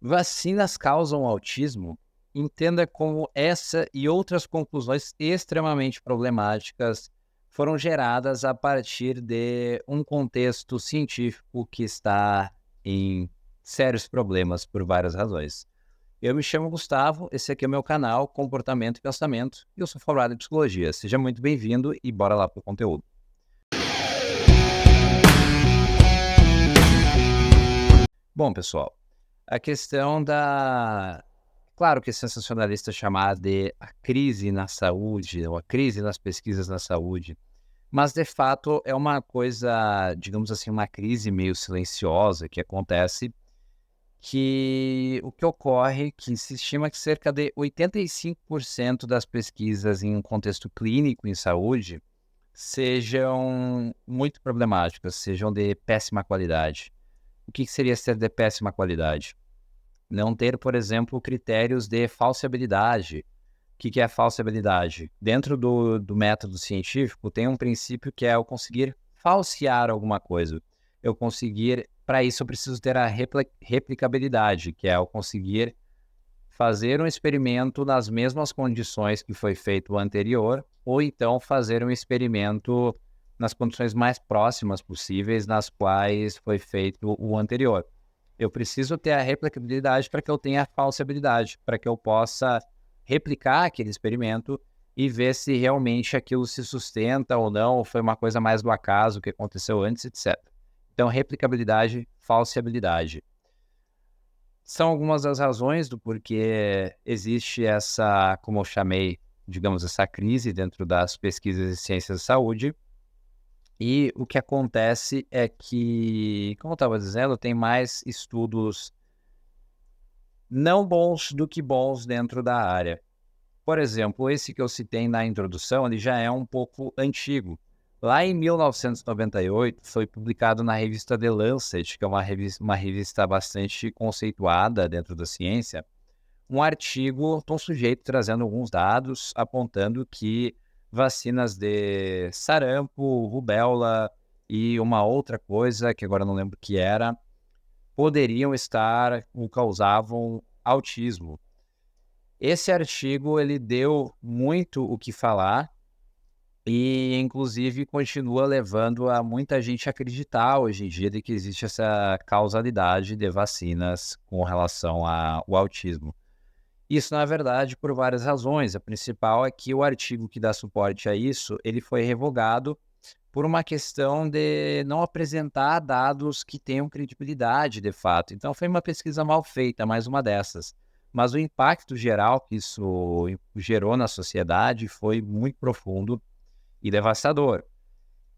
Vacinas causam autismo? Entenda como essa e outras conclusões extremamente problemáticas foram geradas a partir de um contexto científico que está em sérios problemas por várias razões. Eu me chamo Gustavo, esse aqui é o meu canal Comportamento e Pensamento, e eu sou formado em Psicologia. Seja muito bem-vindo e bora lá para o conteúdo. Bom, pessoal, a questão da... Claro que é sensacionalista chamar de a crise na saúde, ou a crise nas pesquisas na saúde, mas de fato é uma coisa, digamos assim, uma crise meio silenciosa que acontece, que o que ocorre, que se estima que cerca de 85% das pesquisas em um contexto clínico em saúde sejam muito problemáticas, sejam de péssima qualidade. O que seria ser de péssima qualidade? Não ter, por exemplo, critérios de falsibilidade. O que é falsibilidade? Dentro do método científico, tem um princípio que é eu conseguir falsear alguma coisa. Para isso, eu preciso ter a replicabilidade, que é eu conseguir fazer um experimento nas mesmas condições que foi feito o anterior, ou então fazer um experimento nas condições mais próximas possíveis nas quais foi feito o anterior. Eu preciso ter a replicabilidade para que eu tenha a falsibilidade, para que eu possa replicar aquele experimento e ver se realmente aquilo se sustenta ou não, ou foi uma coisa mais do acaso que aconteceu antes, etc. Então, replicabilidade, falsibilidade. São algumas das razões do porquê existe essa, como eu chamei, digamos, essa crise dentro das pesquisas de ciências da saúde. E o que acontece é que, como eu estava dizendo, tem mais estudos não bons do que bons dentro da área. Por exemplo, esse que eu citei na introdução, ele já é um pouco antigo. Lá em 1998, foi publicado na revista The Lancet, que é uma revista bastante conceituada dentro da ciência, um artigo de um sujeito trazendo alguns dados, apontando que vacinas de sarampo, rubéola e uma outra coisa, que agora não lembro o que era, poderiam estar ou causavam autismo. Esse artigo ele deu muito o que falar e, inclusive, continua levando a muita gente a acreditar hoje em dia de que existe essa causalidade de vacinas com relação ao autismo. Isso, na verdade, por várias razões. A principal é que o artigo que dá suporte a isso, ele foi revogado por uma questão de não apresentar dados que tenham credibilidade, de fato. Então, foi uma pesquisa mal feita, mais uma dessas. Mas o impacto geral que isso gerou na sociedade foi muito profundo e devastador.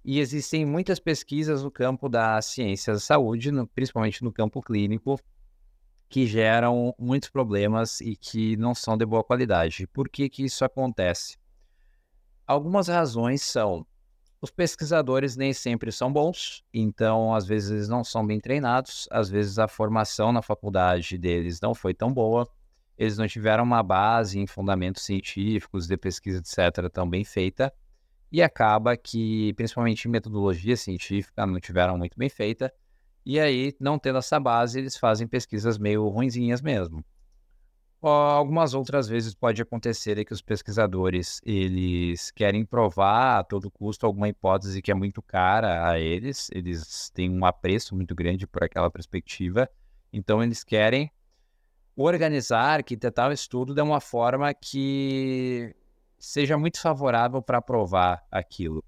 E existem muitas pesquisas no campo da ciência da saúde, principalmente no campo clínico, que geram muitos problemas e que não são de boa qualidade. Por que isso acontece? Algumas razões são: os pesquisadores nem sempre são bons, então às vezes eles não são bem treinados, às vezes a formação na faculdade deles não foi tão boa, eles não tiveram uma base em fundamentos científicos, de pesquisa, etc., tão bem feita, e acaba que, principalmente em metodologia científica, não tiveram muito bem feita, e aí, não tendo essa base, eles fazem pesquisas meio ruinzinhas mesmo. Algumas outras vezes pode acontecer é que os pesquisadores, eles querem provar a todo custo alguma hipótese que é muito cara a eles têm um apreço muito grande por aquela perspectiva, então eles querem organizar, arquitetar o estudo de uma forma que seja muito favorável para provar aquilo.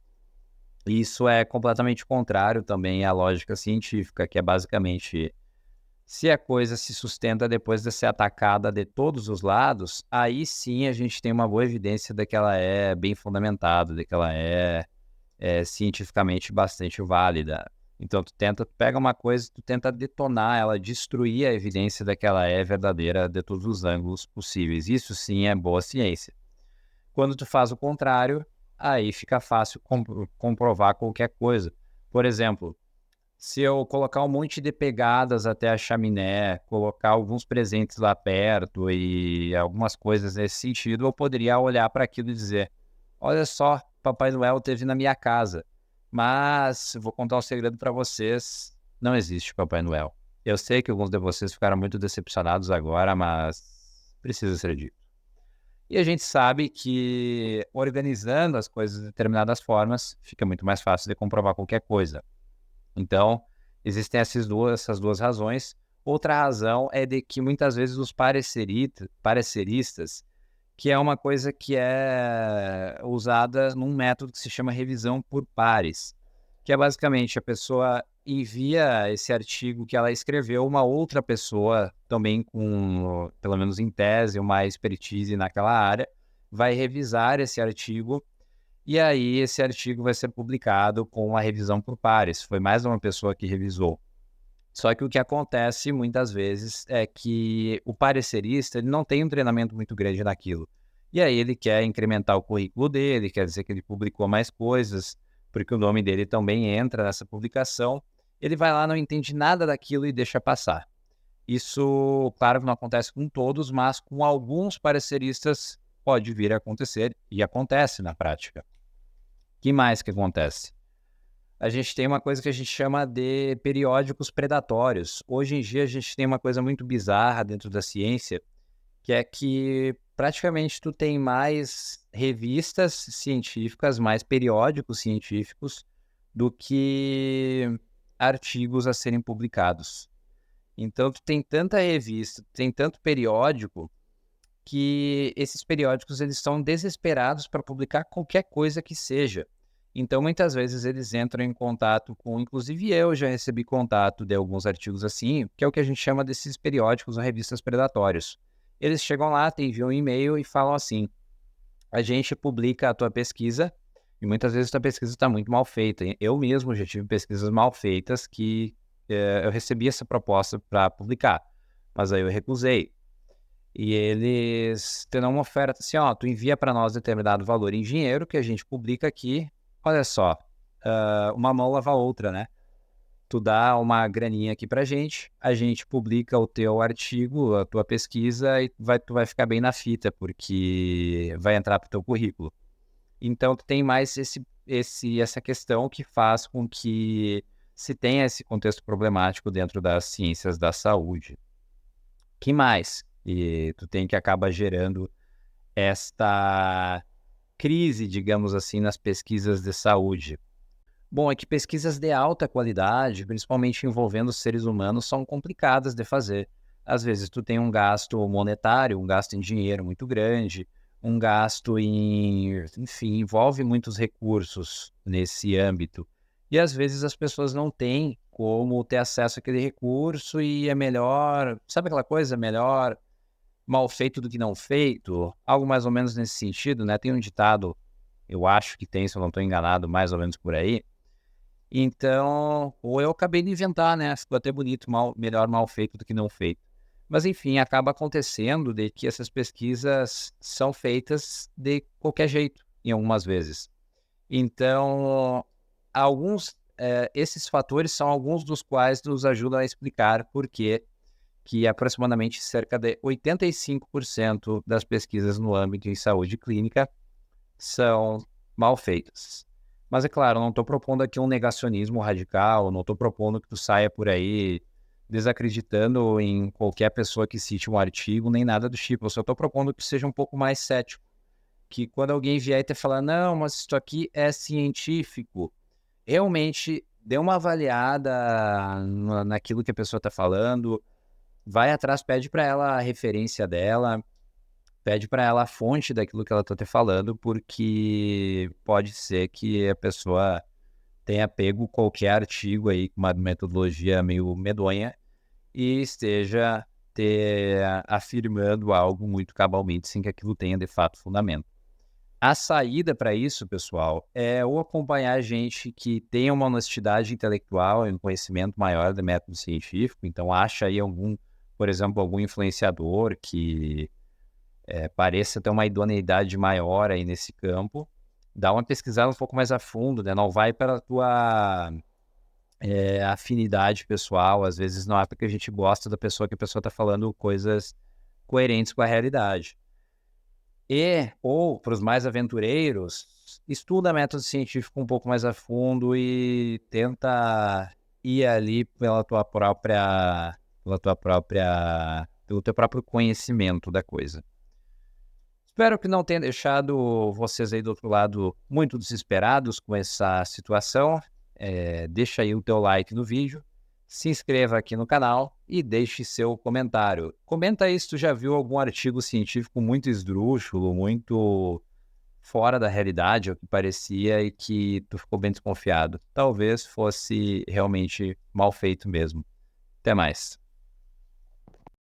Isso é completamente contrário também à lógica científica, que é basicamente, se a coisa se sustenta depois de ser atacada de todos os lados, aí sim a gente tem uma boa evidência de que ela é bem fundamentada, de que ela é cientificamente bastante válida. Então tu pega uma coisa, tu tenta detonar ela, destruir a evidência de que ela é verdadeira de todos os ângulos possíveis. Isso sim é boa ciência. Quando tu faz o contrário, aí fica fácil comprovar qualquer coisa. Por exemplo, se eu colocar um monte de pegadas até a chaminé, colocar alguns presentes lá perto e algumas coisas nesse sentido, eu poderia olhar para aquilo e dizer: olha só, Papai Noel esteve na minha casa. Mas vou contar um segredo para vocês: não existe Papai Noel. Eu sei que alguns de vocês ficaram muito decepcionados agora, mas precisa ser dito. E a gente sabe que organizando as coisas de determinadas formas, fica muito mais fácil de comprovar qualquer coisa. Então, existem essas duas razões. Outra razão é de que muitas vezes os pareceristas, que é uma coisa que é usada num método que se chama revisão por pares, que é basicamente a pessoa envia esse artigo que ela escreveu, uma outra pessoa também com, pelo menos em tese, uma expertise naquela área, vai revisar esse artigo e aí esse artigo vai ser publicado com uma revisão por pares. Foi mais de uma pessoa que revisou. Só que o que acontece muitas vezes é que o parecerista ele não tem um treinamento muito grande naquilo. E aí ele quer incrementar o currículo dele, quer dizer que ele publicou mais coisas, porque o nome dele também entra nessa publicação. Ele vai lá, não entende nada daquilo e deixa passar. Isso, claro que não acontece com todos, mas com alguns pareceristas pode vir a acontecer e acontece na prática. Que mais que acontece? A gente tem uma coisa que a gente chama de periódicos predatórios. Hoje em dia a gente tem uma coisa muito bizarra dentro da ciência, que é que praticamente tu tem mais revistas científicas, mais periódicos científicos do que artigos a serem publicados. Então tu tem tanta revista, tem tanto periódico que esses periódicos eles estão desesperados para publicar qualquer coisa que seja. Então, muitas vezes eles entram em contato com, inclusive eu já recebi contato de alguns artigos assim, que é o que a gente chama desses periódicos ou revistas predatórios. Eles chegam lá, te enviam um e-mail e falam assim, a gente publica a tua pesquisa e muitas vezes a tua pesquisa está muito mal feita. Eu mesmo já tive pesquisas mal feitas que eu recebi essa proposta para publicar, mas aí eu recusei. E eles terão uma oferta assim, ó, tu envia para nós determinado valor em dinheiro que a gente publica aqui. Olha só, uma mão lava a outra, né? Tu dá uma graninha aqui pra gente, a gente publica o teu artigo, a tua pesquisa e tu vai ficar bem na fita, porque vai entrar pro teu currículo. Então, tu tem mais essa questão que faz com que se tenha esse contexto problemático dentro das ciências da saúde. Que mais? E tu tem que acaba gerando esta crise, digamos assim, nas pesquisas de saúde. Bom, é que pesquisas de alta qualidade, principalmente envolvendo seres humanos, são complicadas de fazer. Às vezes tu tem um gasto monetário, um gasto em dinheiro muito grande, um gasto enfim, envolve muitos recursos nesse âmbito. E às vezes as pessoas não têm como ter acesso àquele recurso e é melhor, sabe aquela coisa, melhor mal feito do que não feito? Algo mais ou menos nesse sentido, né? Tem um ditado, eu acho que tem, se eu não estou enganado, mais ou menos por aí. Então, ou eu acabei de inventar, né? Ficou até bonito, melhor mal feito do que não feito. Mas enfim, acaba acontecendo de que essas pesquisas são feitas de qualquer jeito, em algumas vezes. Então, esses fatores são alguns dos quais nos ajudam a explicar por que aproximadamente cerca de 85% das pesquisas no âmbito em saúde clínica são mal feitas. Mas é claro, eu não estou propondo aqui um negacionismo radical, não estou propondo que tu saia por aí desacreditando em qualquer pessoa que cite um artigo, nem nada do tipo. Eu só estou propondo que seja um pouco mais cético. Que quando alguém vier e te falar, não, mas isso aqui é científico, realmente dê uma avaliada naquilo que a pessoa está falando, vai atrás, pede para ela a referência dela, pede para ela a fonte daquilo que ela está te falando, porque pode ser que a pessoa tenha pego qualquer artigo aí com uma metodologia meio medonha e esteja afirmando algo muito cabalmente sem que aquilo tenha de fato fundamento. A saída para isso, pessoal, é ou acompanhar gente que tenha uma honestidade intelectual e um conhecimento maior do método científico, então acha aí por exemplo, algum influenciador que pareça ter uma idoneidade maior aí nesse campo, dá uma pesquisada um pouco mais a fundo, né? Não vai para a tua afinidade pessoal, às vezes não é porque a gente gosta da pessoa que a pessoa está falando coisas coerentes com a realidade. Ou para os mais aventureiros, estuda método científico um pouco mais a fundo e tenta ir ali pelo teu próprio conhecimento da coisa. Espero que não tenha deixado vocês aí do outro lado muito desesperados com essa situação. Deixa aí o teu like no vídeo, se inscreva aqui no canal e deixe seu comentário. Comenta aí se tu já viu algum artigo científico muito esdrúxulo, muito fora da realidade, o que parecia, e que tu ficou bem desconfiado. Talvez fosse realmente mal feito mesmo. Até mais.